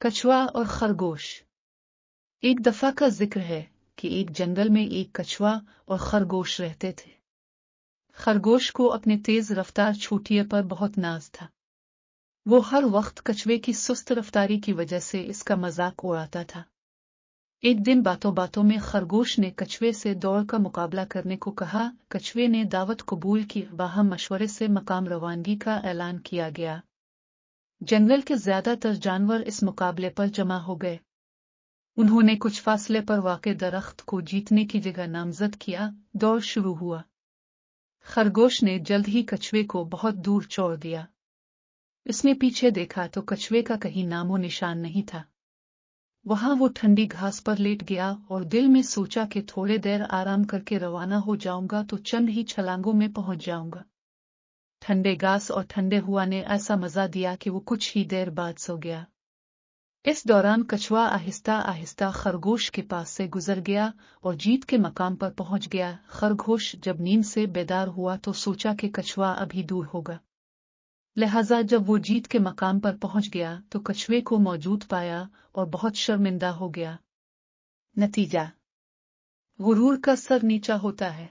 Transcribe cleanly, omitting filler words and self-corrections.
कछुआ और खरगोश। एक दफा का जिक्र है कि एक जंगल में एक कछुआ और खरगोश रहते थे। खरगोश को अपने तेज रफ्तार छोटिया पर बहुत नाज था। वो हर वक्त कछुए की सुस्त रफ्तारी की वजह से इसका मजाक उड़ाता था। एक दिन बातों बातों में खरगोश ने कछुए से दौड़ का मुकाबला करने को कहा। कछुए ने दावत कबूल की। बाहम मशवरे से मकाम रवानगी का ऐलान किया गया। जंगल के ज्यादातर जानवर इस मुकाबले पर जमा हो गए। उन्होंने कुछ फासले पर वाक़े दरख्त को जीतने की जगह नामजद किया। दौड़ शुरू हुआ। खरगोश ने जल्द ही कछुए को बहुत दूर छोड़ दिया। इसने पीछे देखा तो कछुए का कहीं नामो निशान नहीं था। वहां वो ठंडी घास पर लेट गया और दिल में सोचा कि थोड़े देर आराम करके रवाना हो जाऊंगा तो चंद ही छलांगों में पहुंच जाऊंगा। ठंडे घास और ठंडे हवा ने ऐसा मजा दिया कि वो कुछ ही देर बाद सो गया। इस दौरान कछुआ आहिस्ता आहिस्ता खरगोश के पास से गुजर गया और जीत के मकाम पर पहुंच गया। खरगोश जब नींद से बेदार हुआ तो सोचा कि कछुआ अभी दूर होगा। लिहाजा जब वो जीत के मकाम पर पहुंच गया तो कछुए को मौजूद पाया और बहुत शर्मिंदा हो गया। नतीजा: गुरूर का सर नीचा होता है।